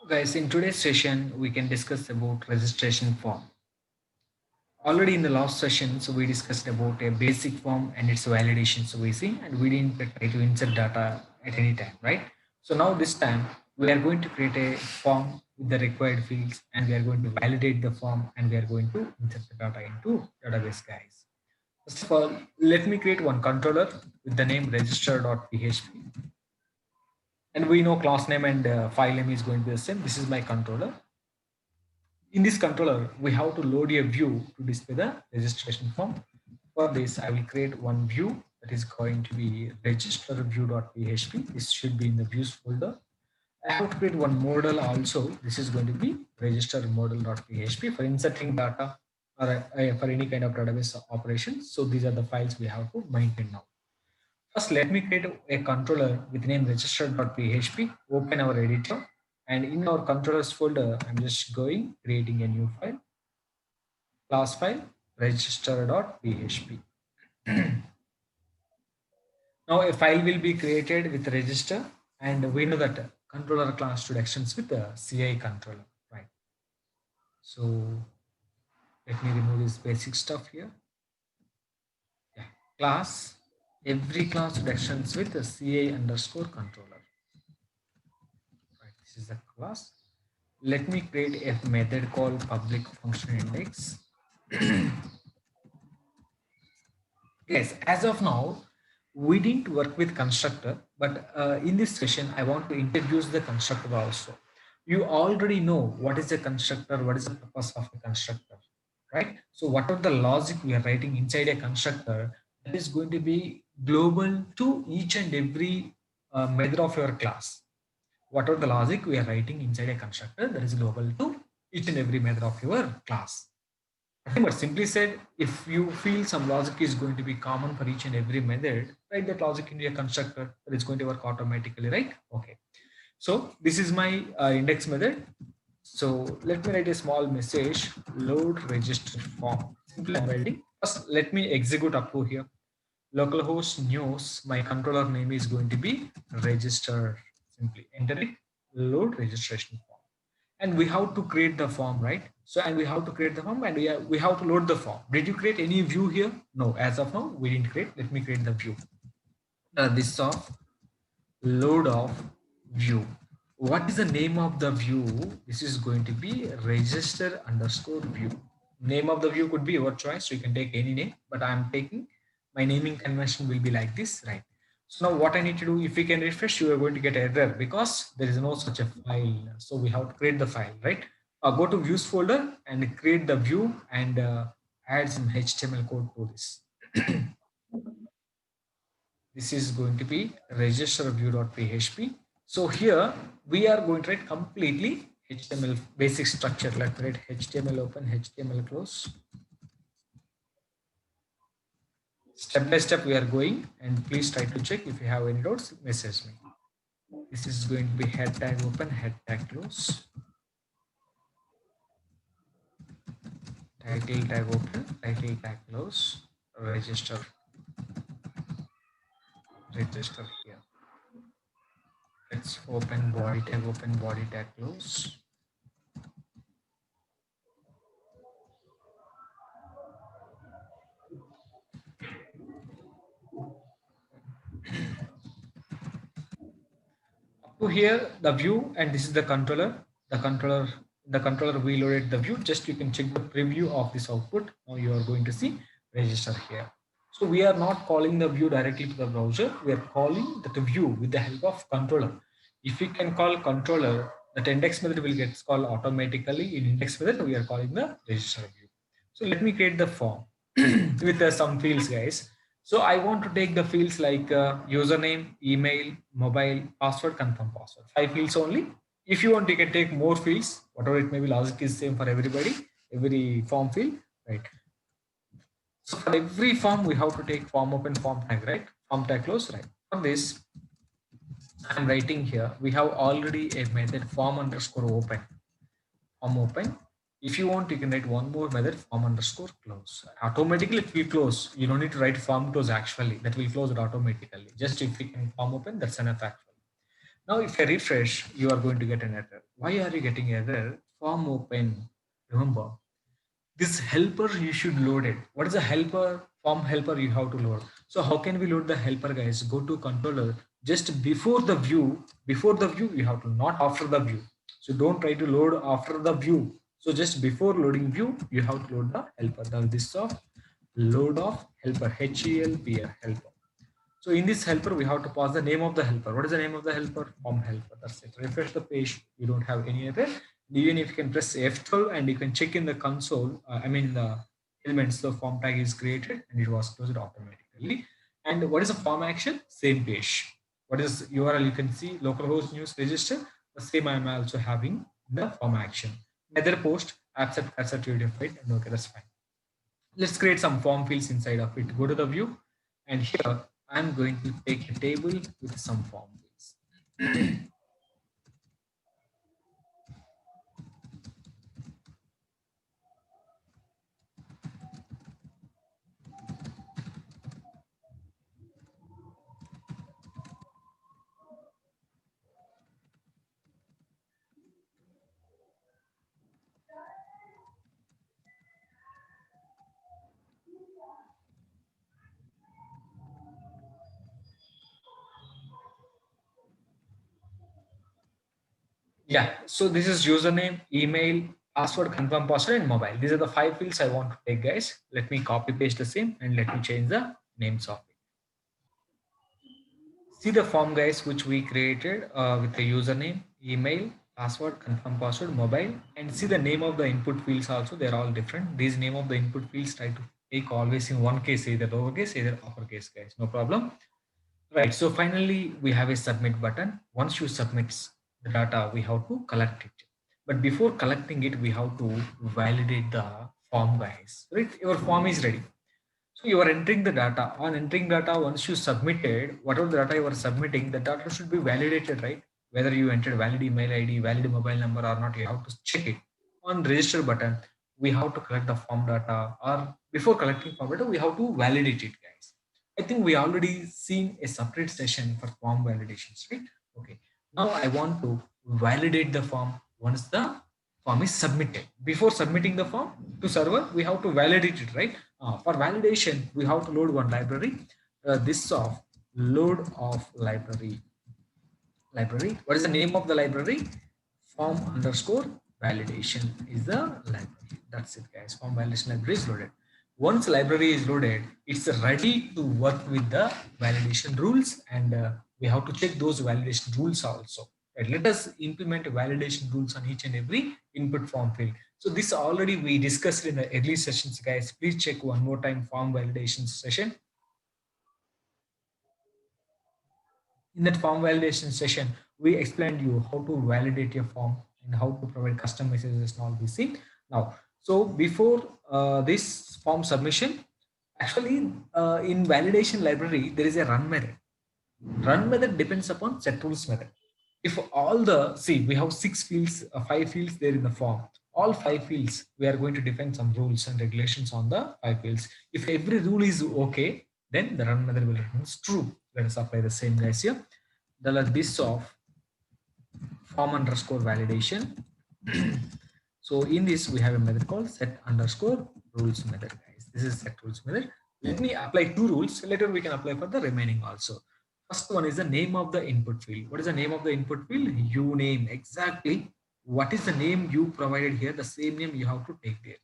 Guys, in today's session, we can discuss about registration form. Already in the last session, so we discussed about a basic form and its validation. So we see, and we didn't try to insert data at any time, right? So now this time, we are going to create a form with the required fields, and we are going to validate the form, and we are going to insert the data into database, guys. First of all, let me create one controller with the name register.php, and we know class name and file name is going to be the same. This is my controller. In this controller, we have to load a view to display the registration form. For this, I will create one view that is going to be register view.php. This should be in the views folder. I have to create one model also. This is going to be register model.php for inserting data or for any kind of database operations. So these are the files we have to maintain now. First, let me create a controller with name register.php, open our editor, and in our controllers folder, I'm just creating a new file, class file, register.php. Now a file will be created with register, and we know that controller class should extends with the CI controller, right? So let me remove this basic stuff here. Yeah. Class, every class should extends with the CI underscore controller. Right, this is the class. Let me create a method called public function index. Yes, as of now, we didn't work with constructor, but in this session, I want to introduce the constructor also. You already know what is a constructor, what is the purpose of a constructor, right? So whatever the logic we are writing inside a constructor, that is going to be global to each and every method of your class. Whatever the logic we are writing inside a constructor, that is global to each and every method of your class. Nothing but simply said, if you feel some logic is going to be common for each and every method, write that logic into a constructor that is going to work automatically, right? Okay. So this is my index method. So let me write a small message, load register form. Simply I'm writing. First, let me execute up to here. Localhost news, my controller name is going to be register. Simply enter it, load registration form. And we have to create the form, right? So, and we have to create the form, and we have to load the form. Did you create any view here? No, as of now, we didn't create. Let me create the view. This of load of view. What is the name of the view? This is going to be register underscore view. Name of the view could be your choice. So you can take any name, but I'm taking my naming convention will be like this, right? So now what I need to do, if we can refresh, you are going to get error because there is no such a file. So we have to create the file, right? Go to views folder and create the view and add some HTML code to this. This is going to be register view.php. So here we are going to write completely HTML basic structure. Let's write HTML open, HTML close. Step by step we are going, and please try to check. If you have any doubts, message me. This is going to be head tag open, head tag close, title tag open, title tag close, register here. Let's open body tag close. Up to here the view, and this is the controller. The controller we loaded the view. Just you can check the preview of this output. Now you are going to see register here. So we are not calling the view directly to the browser. We are calling that view with the help of controller. If we can call controller, that index method will get called automatically. In index method we are calling the register view. So let me create the form with some fields, guys. So I want to take the fields like username, email, mobile, password, confirm password. 5 fields only. If you want, you can take more fields. Whatever it may be, logic is same for everybody. Every form field, right? So for every form, we have to take form open, form tag, right? Form tag close, right? For this, I'm writing here. We have already a method form underscore open. Form open. If you want, you can write one more method form underscore close. Automatically it will close. You don't need to write form close actually. That will close it automatically. Just if you can form open, that's enough actually. Now, if I refresh, you are going to get an error. Why are you getting error? Form open. Remember, this helper you should load it. What is a helper? Form helper you have to load. So how can we load the helper, guys? Go to controller just before the view. Before the view, you have to, not after the view. So don't try to load after the view. So just before loading view, you have to load the helper. Now this of load of helper, helper helper. So in this helper, we have to pass the name of the helper. What is the name of the helper? Form helper. That's it. Refresh the page. You don't have any error. Even if you can press F12 and you can check in the console, the elements, the form tag is created and it was closed automatically. And what is a form action? Same page. What is URL? You can see localhost news register. The same I am also having the form action. Nether post, accept to file, and okay, that's fine. Let's create some form fields inside of it. Go to the view, and here I'm going to take a table with some form fields. Yeah, so this is username, email, password, confirm password, and mobile. These are the 5 fields I want to take, guys. Let me copy paste the same and let me change the names of it. See the form, guys, which we created with the username, email, password, confirm password, mobile, and see the name of the input fields also. They're all different. These name of the input fields try to take always in one case, either lowercase, either uppercase, guys. No problem. Right. So finally, we have a submit button. Once you submit the data, we have to collect it. But before collecting it, we have to validate the form, guys. Right? Your form is ready. So you are entering the data. On entering data, once you submitted, whatever the data you are submitting, the data should be validated, right? Whether you entered valid email ID, valid mobile number or not, you have to check it. On register button, we have to collect the form data, or before collecting form data, we have to validate it, guys. I think we already seen a separate session for form validations, right? Okay. Now I want to validate the form once the form is submitted. Before submitting the form to server, we have to validate it, right? For validation, we have to load one library. This of load of library. What is the name of the library? Form underscore validation is the library. That's it, guys. Form validation library is loaded. Once library is loaded, it's ready to work with the validation rules, and we have to check those validation rules also. Right, let us implement validation rules on each and every input form field. So this already we discussed in the early sessions, guys. Please check one more time form validation session. In that form validation session, we explained you how to validate your form and how to provide custom messages and all these things. Now, so before this form submission, actually in validation library, there is a run method. Run method depends upon set rules method. If all the, see, we have 6 fields, 5 fields there in the form. All 5 fields, we are going to define some rules and regulations on the 5 fields. If every rule is okay, then the run method will return true. Let us apply the same, guys, here. This of form underscore validation. So in this, we have a method called set underscore rules method, guys. This is set rules method. Let me apply 2 rules. Later we can apply for the remaining also. First one is the name of the input field. What is the name of the input field? You name. Exactly. What is the name you provided here? The same name you have to take there.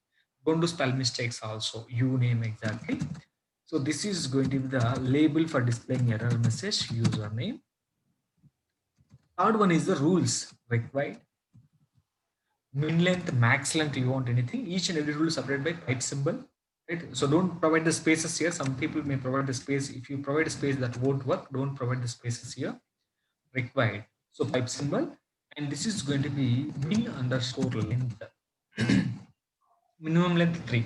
Don't do spell mistakes also. You name exactly. So this is going to be the label for displaying error message, username. Third one is the rules required. Min length, max length, you want anything. Each and every rule is separated by pipe symbol. Right? So don't provide the spaces here. Some people may provide the space. If you provide a space, that won't work. Don't provide the spaces here. Required. So pipe symbol. And this is going to be min underscore length. Minimum length 3.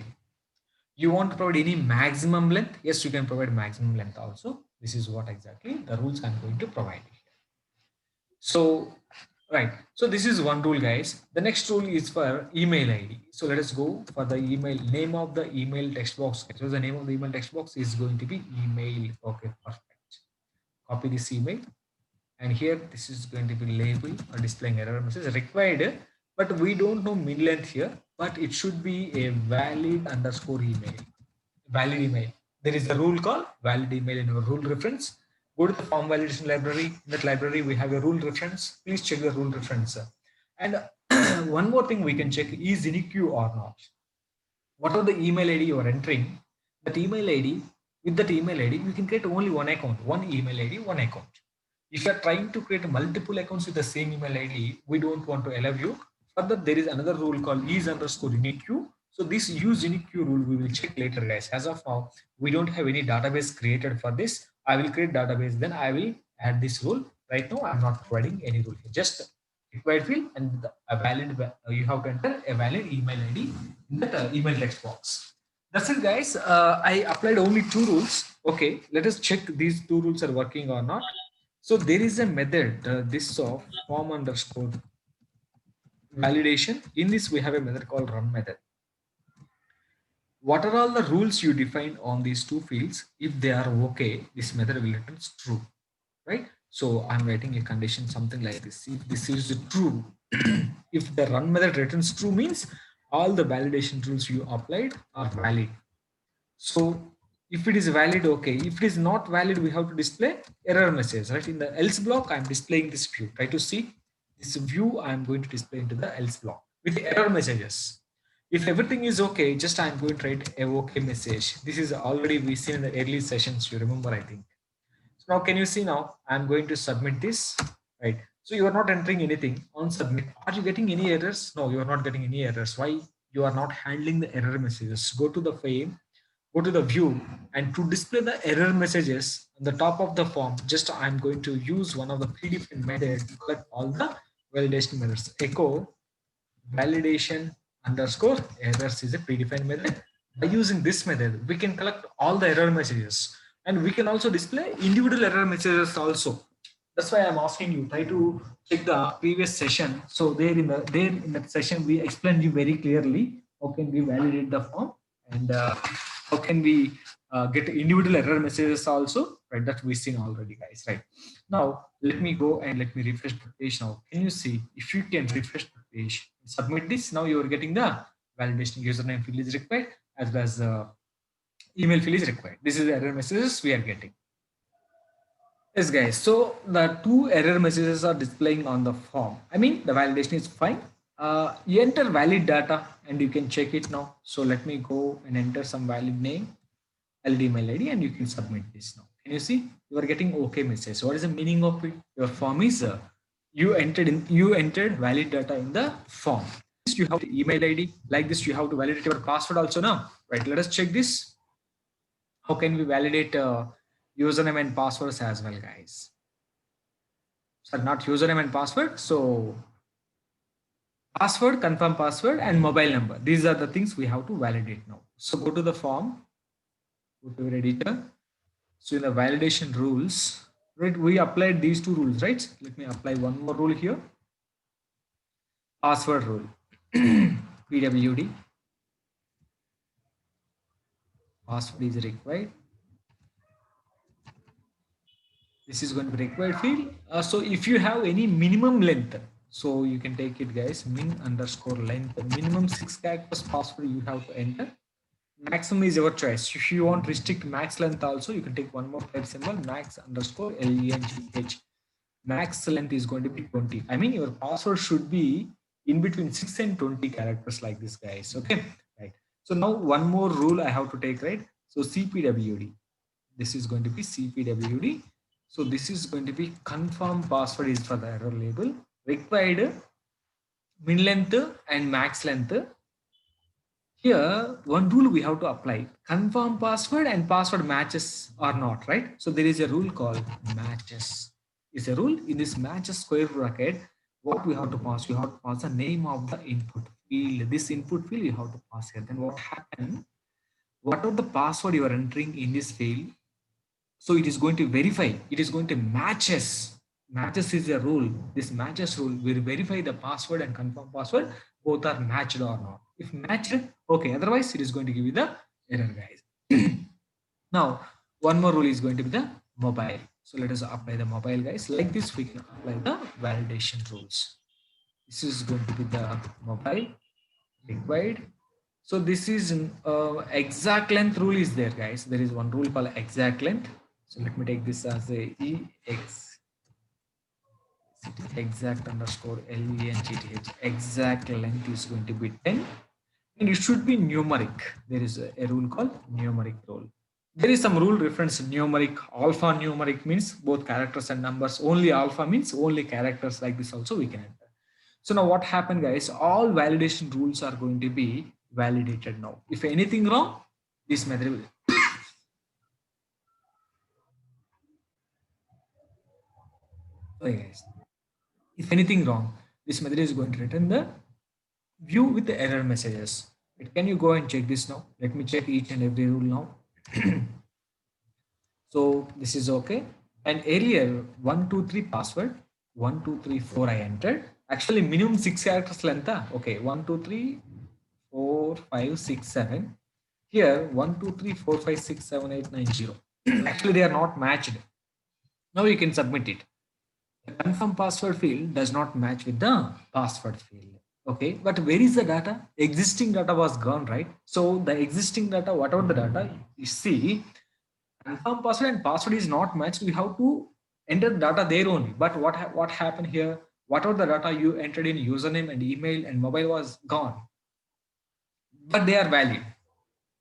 You want to provide any maximum length? Yes, you can provide maximum length also. This is what exactly the rules I'm going to provide. So, right. So this is one rule, guys. The next rule is for email ID. So let us go for the email name of the email text box. So the name of the email text box is going to be email. Okay, perfect. Copy this email. And here this is going to be label or displaying error message required, but we don't know min length here, but it should be a valid underscore email. Valid email. There is a rule called valid email in our rule reference. Go to the form validation library. In that library, we have a rule reference. Please check the rule reference. And one more thing we can check is unique or not. Whatever the email ID you are entering, that email ID, with that email ID, you can create only one account, one email ID, one account. If you are trying to create multiple accounts with the same email ID, we don't want to allow you. Further, there is another rule called is underscore unique. So this use unique rule we will check later, guys. As of now, we don't have any database created for this. I will create database, then I will add this rule. Right now, I'm not providing any rule here. Just required field and a valid. You have to enter a valid email ID in the email text box. That's it, guys. I applied only two rules. Okay, let us check these two rules are working or not. So there is a method, this of form underscore validation. In this, we have a method called run method. What are all the rules you define on these two fields? If they are okay, this method will return true, right? So I'm writing a condition something like this. If this is true, if the run method returns true means all the validation rules you applied are valid. So if it is valid, okay. If it is not valid, we have to display error message, right? In the else block, I'm displaying this view. Try to see this view. I'm going to display into the else block with the error messages. If everything is okay, just I'm going to write a okay message. This is already we seen in the early sessions. You remember, I think. So now can you see now? I'm going to submit this, right? So you are not entering anything on submit. Are you getting any errors? No, you are not getting any errors. Why? You are not handling the error messages. Go to the frame, go to the view, and to display the error messages on the top of the form, just I'm going to use one of the predefined methods to collect all the validation methods. Echo validation underscore errors is a predefined method. By using this method, we can collect all the error messages, and we can also display individual error messages also. That's why I'm asking you, try to check the previous session. So there in that session, we explained you very clearly how can we validate the form, and how can we get individual error messages also, right? That we've seen already, guys, right? Now let me go and let me refresh the page. Now can you see, if you can refresh the page, submit this, now you are getting the validation username field is required as well as the email field is required. This is the error messages we are getting. Yes, guys. So the two error messages are displaying on the form. I mean, the validation is fine. You enter valid data and you can check it now. So let me go and enter some valid name, valid email ID, and you can submit this now. Can you see? You are getting OK message. So what is the meaning of it? Your form is you entered valid data in the form. You have the email ID. Like this, you have to validate your password also now. Right? Let us check this. How can we validate username and passwords as well, guys? So not username and password. So password, confirm password, and mobile number. These are the things we have to validate now. So go to the form, go to your editor. So in the validation rules, right, we applied these two rules, right? Let me apply one more rule here. Password rule, PWD. Password is required. This is going to be required field. So if you have any minimum length, so you can take it, guys, min underscore length, minimum 6 characters password you have to enter. Maximum is your choice. If you want restrict max length also, you can take one more type symbol, max underscore length. Max length is going to be 20. I mean, your password should be in between 6 and 20 characters like this, guys. Okay, right. So now one more rule I have to take, right? So CPWD. This is going to be CPWD. So this is going to be confirm password is for the error label. Required min length and max length. Here, one rule we have to apply. Confirm password and password matches or not, right? So there is a rule called matches. Is a rule in this matches square bracket. What we have to pass? We have to pass the name of the input field. This input field you have to pass here. Then what happens? Whatever the password you are entering in this field, so it is going to verify. It is going to matches. Matches is a rule. This matches rule will verify the password and confirm password both are matched or not. If matched, okay. Otherwise, it is going to give you the error, guys. Now, one more rule is going to be the mobile. So let us apply the mobile, guys. Like this, we can apply the validation rules. This is going to be the mobile required. So this is exact length rule is there, guys. There is one rule called exact length. So let me take this as a ex exact underscore length. Exact length is going to be 10, and it should be numeric. There is a rule called numeric rule. There is some rule reference numeric. Alpha numeric means both characters and numbers. Only alpha means only characters. Like this also we can enter. So now what happened, guys? All validation rules are going to be validated now. If anything wrong, this method will. Okay, guys. If anything wrong, this method is going to return the view with the error messages. But can you go and check this now? Let me check each and every rule now. So this is okay. And earlier 123 password 1234 I entered. Actually minimum 6 characters length. Okay, 123 4 5 6 7. Here 123 4 5 6 7 8 9 0. Actually they are not matched. Now you can submit it. The confirm password field does not match with the password field. Okay, but where is the data? Existing data was gone, right? So the existing data, whatever the data you see, confirm password and password is not matched. We have to enter the data there only. But what happened here? Whatever the data you entered in username and email and mobile was gone, but they are valid.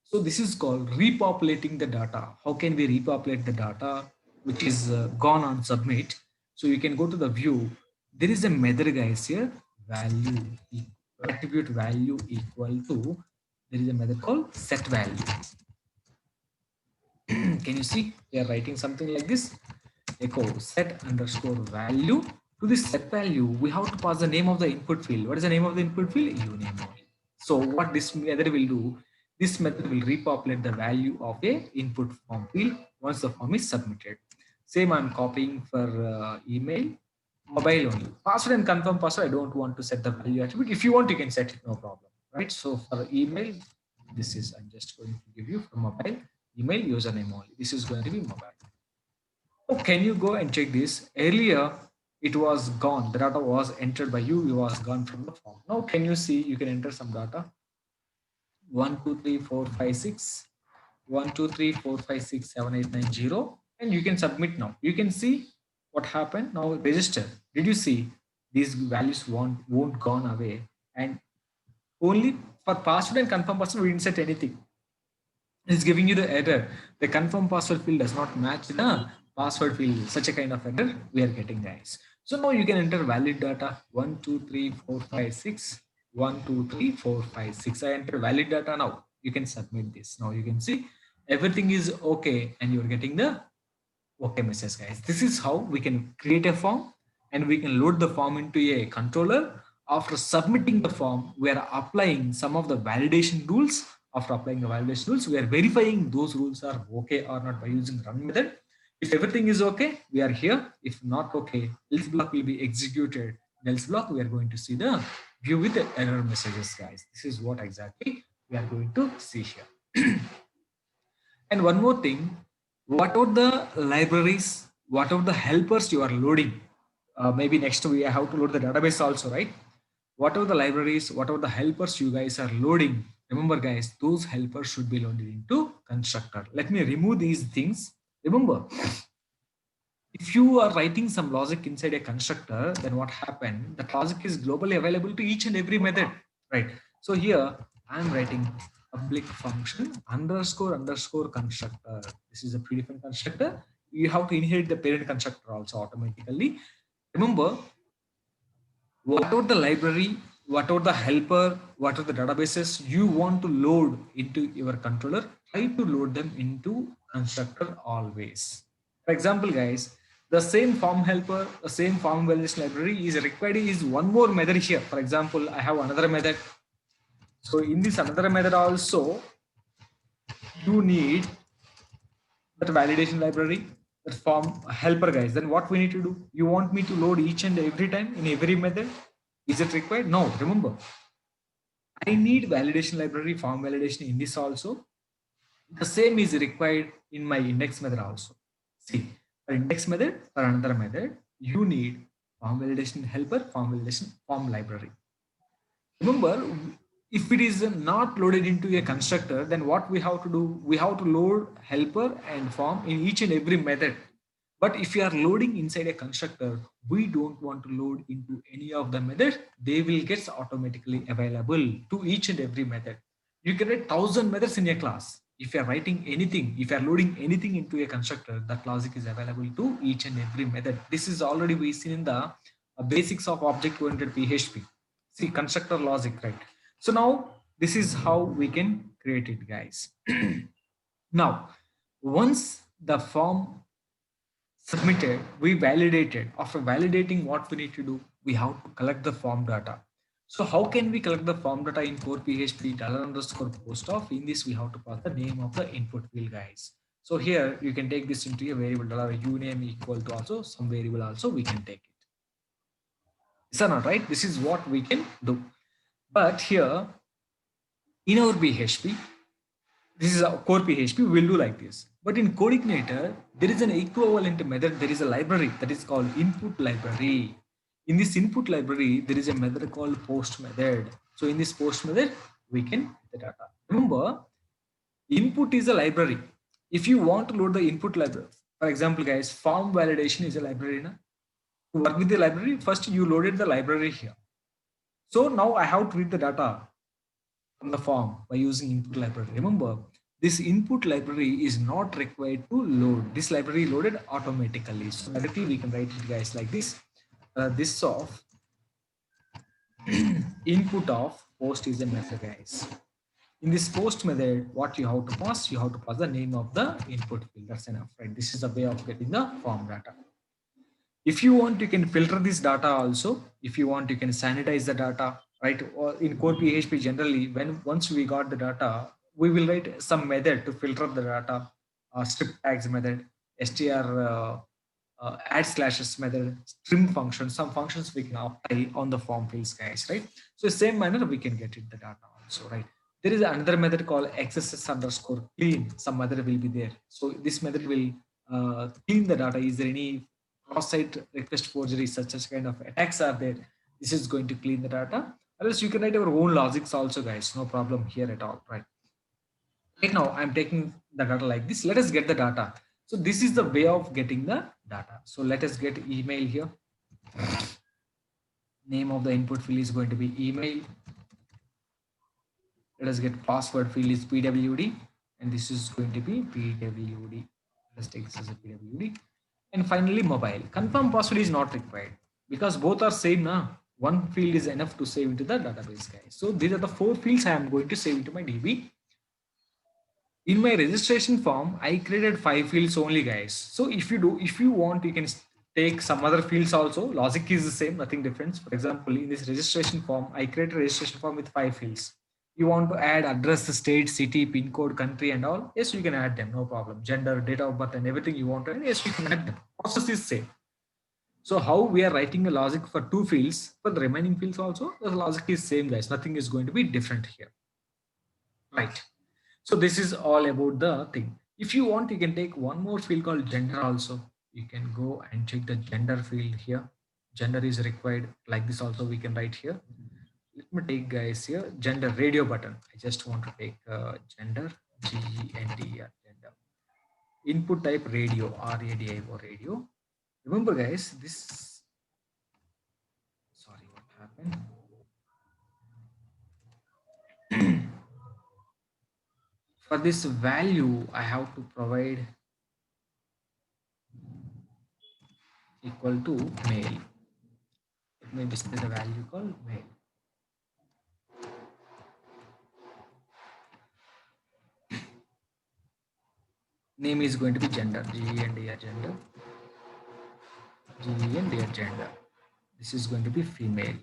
So this is called repopulating the data. How can we repopulate the data which is gone on submit? So you can go to the view. There is a method, guys, here. Value attribute value equal to. There is a method called set value. Can you see? We are writing something like this. Echo set underscore value. To this set value, we have to pass the name of the input field. What is the name of the input field? Uname only. So what this method will do? This method will repopulate the value of a input form field once the form is submitted. Same I'm copying for email, mobile only. Password and confirm password, I don't want to set the value attribute. If you want, you can set it, no problem. Right? So for email, this is, I'm just going to give you for mobile, email, username only. This is going to be mobile. Oh, can you go and check this? Earlier, it was gone. The data was entered by you. It was gone from the form. Now, can you see? You can enter some data. 1, 2, 3, 4, 5, 6. 1, 2, 3, 4, 5, 6, 7, 8, 9, 0. And you can submit now. You can see what happened. Now register. Did you see? These values won't gone away. And only for password and confirm password, we didn't set anything. It's giving you the error. The confirm password field does not match the password field. Such a kind of error we are getting, guys. So now you can enter valid data 1, 2, 3, 4, 5, 6. 1, 2, 3, 4, 5, 6. I enter valid data now. You can submit this. Now you can see everything is okay and you're getting the okay message, guys. This is how we can create a form and we can load the form into a controller. After submitting the form, we are applying some of the validation rules. After applying the validation rules, we are verifying those rules are okay or not by using run method. If everything is okay, we are here. If not okay, else block will be executed. Else block, we are going to see the view with the error messages, guys. This is what exactly we are going to see here. And one more thing, what are the libraries, what are the helpers you are loading? Maybe next we have to load the database also, right? What are the libraries, what are the helpers you guys are loading? Remember, guys, those helpers should be loaded into constructor. Let me remove these things. Remember, if you are writing some logic inside a constructor, then what happened? The logic is globally available to each and every method, right? So here I'm writing public function underscore underscore constructor. This is a predefined constructor. You have to inherit the parent constructor also automatically. Remember, what are the library, what are the helper, what are the databases you want to load into your controller, try to load them into constructor always. For example, guys, the same form helper, the same form validation library is required is one more method here. For example, I have another method. So in this another method also, you need that validation library, that form helper, guys. Then what we need to do? You want me to load each and every time in every method? Is it required? No. Remember, I need validation library, form validation in this also. The same is required in my index method also. See, for For index method, for another method, you need form validation helper, form validation, form library. Remember, if it is not loaded into a constructor, then what we have to do? We have to load helper and form in each and every method. But if you are loading inside a constructor, we don't want to load into any of the methods. They will get automatically available to each and every method. You can write 1,000 methods in a class. If you are writing anything, if you are loading anything into a constructor, that logic is available to each and every method. This is already we seen in the basics of object-oriented PHP. See, constructor logic, right? So now this is how we can create it, guys. Now, once the form submitted, we validated. After validating, what we need to do, we have to collect the form data. So how can we collect the form data in core PHP $_post of? In this, we have to pass the name of the input field, guys. So here you can take this into a variable $uname equal to also some variable also we can take it. Is that not right? This is what we can do. But here in our PHP, this is a core PHP, we will do like this. But in CodeIgniter, there is an equivalent method. There is a library that is called input library. In this input library, there is a method called post method. So in this post method, we can get the data. Remember, input is a library. If you want to load the input library, for example, guys, form validation is a library. To work with the library, first you loaded the library here. So now I have to read the data from the form by using input library. Remember, this input library is not required to load. This library loaded automatically. So directly we can write it, guys, like this. This of input of post is a method, guys. In this post method, what you have to pass? You have to pass the name of the input field. That's enough, right? This is the way of getting the form data. If you want, you can filter this data also. If you want, you can sanitize the data, right? Or in core PHP, generally, once we got the data, we will write some method to filter the data, strip tags method, str add slashes method, trim function, some functions we can apply on the form fields, guys, right? So same manner we can get it the data also, right? There is another method called XSS_clean. Some method will be there. So this method will clean the data. Is there any cross-site request forgery, such as kind of attacks are there? This is going to clean the data. Or else you can write your own logics also, guys. No problem here at all, right? Right now, I'm taking the data like this. Let us get the data. So this is the way of getting the data. So let us get email here. Name of the input field is going to be email. Let us get password field is PWD, and this is going to be PWD. Let's take this as a PWD. And finally, mobile. Confirm password is not required because both are same now. One field is enough to save into the database, guys. So these are the 4 fields I am going to save into my DB. In my registration form, I created 5 fields only, guys. So if you want, you can take some other fields also. Logic is the same, nothing different. For example, in this registration form, I created a registration form with 5 fields. You want to add address, state, city, pin code, country, and all. Yes, you can add them, no problem. Gender, date of birth, and everything you want to add. Yes, you can add them. Process is same. So how we are writing a logic for 2 fields, for the remaining fields also, the logic is same, guys. Nothing is going to be different here. Right. So this is all about the thing. If you want, you can take one more field called gender also. You can go and check the gender field here. Gender is required like this also we can write here. Let me take, guys, here gender radio button. I just want to take gender, GENDER, gender. Input type radio, RADIO, radio. Remember, guys, this, sorry, what happened? For this value, I have to provide equal to male. Let me display the value called male. Name is going to be gender, GENDER, gender, GENDER, gender. This is going to be female,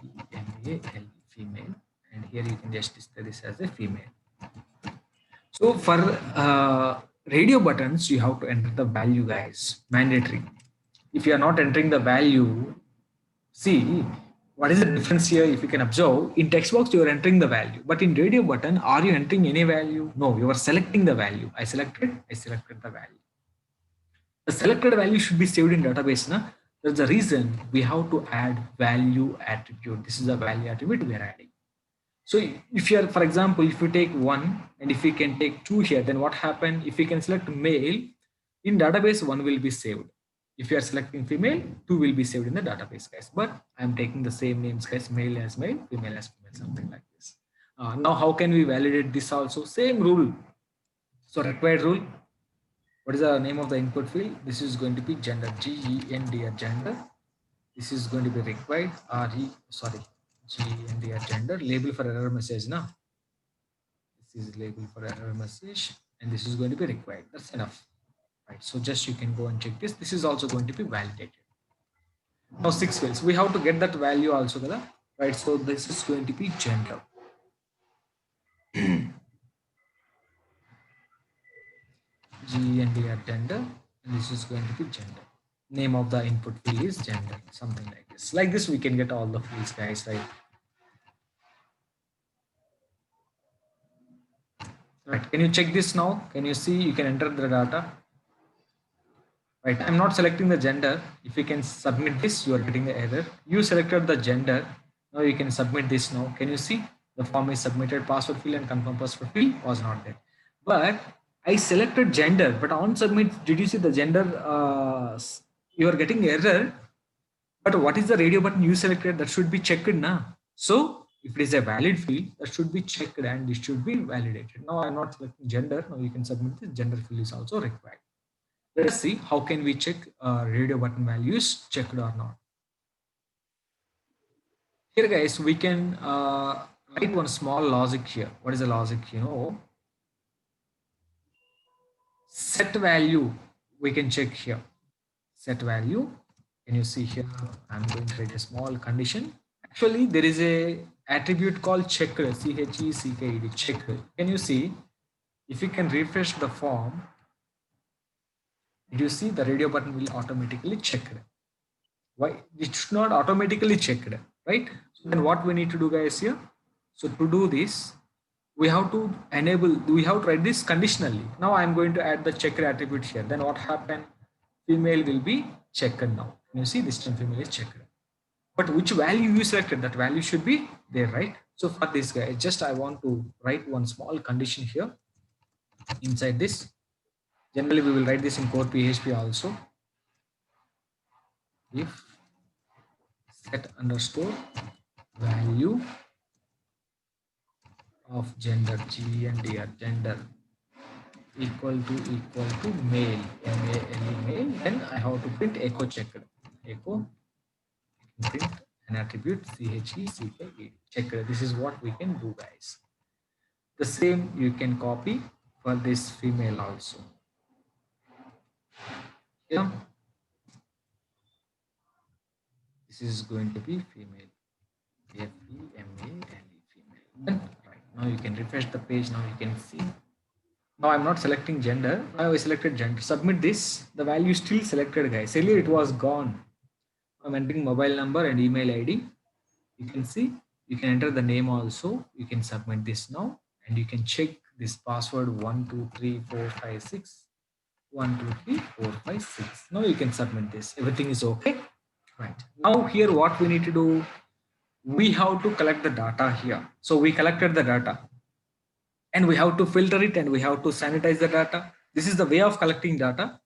FEMAL, female, and here you can just display this as a female. So for radio buttons, you have to enter the value, guys, mandatory. If you are not entering the value, see, what is the difference here? If you can observe, in text box you are entering the value, but in radio button, are you entering any value? No, you are selecting the value. I selected the value. The selected value should be saved in database. Na? That's the reason we have to add value attribute. This is a value attribute we are adding. So if you are, for example, if you take one and if we can take two here, then what happen? If we can select male, in database, one will be saved. If you are selecting female, two will be saved in the database, guys. But I'm taking the same names, guys, male as male, female as female, something like this. Now, how can we validate this also? Same rule. So required rule. What is the name of the input field? This is going to be gender, G-E-N-D-R, gender. This is going to be required, G-E-N-D-R, gender. Label for error message now. This is label for error message, and this is going to be required. That's enough, right? So just you can go and check this. This is also going to be validated. Now 6 fields. We have to get that value also, right? So this is going to be gender. G-E-N-D-R, gender, and this is going to be gender. Name of the input field is gender, something like this. Like this, we can get all the fields, guys, right? Right. Can you check this now? Can you see? You can enter the data. Right. I'm not selecting the gender. If you can submit this, you are getting the error. You selected the gender. Now you can submit this now. Can you see? The form is submitted. Password field and confirm password field was not there. But I selected gender. But on submit, did you see the gender? You are getting error. But what is the radio button you selected? That should be checked now. So if it is a valid field, that should be checked and it should be validated. Now I'm not selecting gender. Now you can submit this. Gender field is also required. Let's see how can we check radio button values checked or not. Here, guys, we can write one small logic here. What is the logic? Set value. We can check here. Set value. Can you see here? I'm going to write a small condition. Actually, there is a attribute called checked, C-H-E-C-K-E-D, checked. Can you see? If you can refresh the form, did you see the radio button will automatically checked? Why? It should not automatically checked, right? So then what we need to do, guys, here? So to do this, we have to enable, we have to write this conditionally. Now I'm going to add the checked attribute here. Then what happened? Female will be checked now. You see this time female is checked. But which value you selected, that value should be there, right? So for this guy, just I want to write one small condition here inside this. Generally, we will write this in core PHP also. If set underscore value of gender, G-E-N-D-R, gender equal to male, M-A-L-E, male, then I have to print echo checked. Echo print an attribute C-H-E-C-K-E-D, checked. This is what we can do, guys. The same you can copy for this female also. Yeah. This is going to be female. F-E-M-A-L-E, female. Then, right now you can refresh the page. Now you can see. Now I'm not selecting gender. Now I selected gender. Submit this. The value is still selected, guys. Earlier it was gone. I'm entering mobile number and email ID. You can see. You can enter the name also. You can submit this now, and you can check this password 1 2 3 4 5 6. 1 2 3 4 5 6. Now you can submit this. Everything is okay. Right. Now here what we need to do, we have to collect the data here. So we collected the data and we have to filter it and we have to sanitize the data. This is the way of collecting data.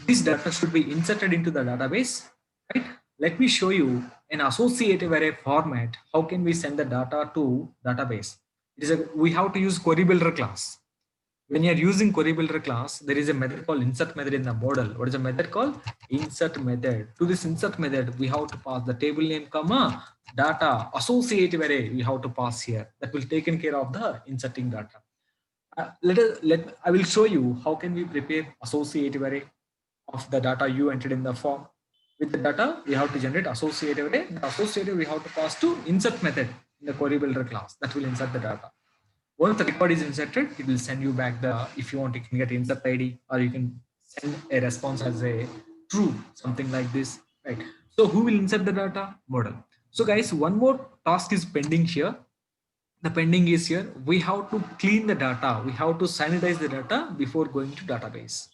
This data should be inserted into the database, right? Let me show you an associative array format. How can we send the data to database? We have to use query builder class. When you are using query builder class, there is a method called insert method in the model. What is the method called? Insert method. To this insert method, we have to pass the table name, comma, data, associative array we have to pass here. That will taken care of the inserting data. I will show you how can we prepare associative array of the data you entered in the form. With the data, we have to generate associative array. The associative we have to pass to insert method in the query builder class that will insert the data. Once the record is inserted, it will send you back the, if you want, you can get insert ID or you can send a response as a true, something like this, right? So who will insert the data? Model. So guys, one more task is pending here. The pending is here. We have to clean the data. We have to sanitize the data before going to database.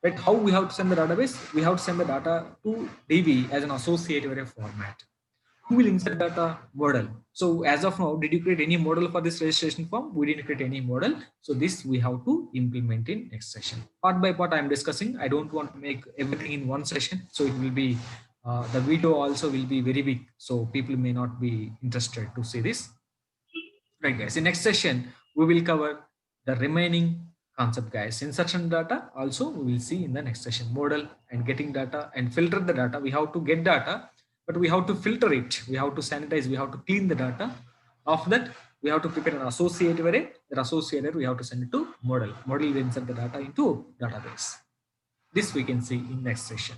right? How we have to send the database? We have to send the data to DB as an associative array format. Who will insert data? Model. So as of now, did you create any model for this registration form? We didn't create any model. So this we have to implement in next session. Part by part, I am discussing. I don't want to make everything in one session. So it will be, the video also will be very big. So people may not be interested to see this. Right, guys. In next session, we will cover the remaining concept, guys. Insertion data also we will see in the next session. Model and getting data and filter the data. We have to get data, but we have to filter it. We have to sanitize. We have to clean the data. After that, we have to prepare an associative array. That associated we have to send it to model. Model will insert the data into database. This we can see in next session.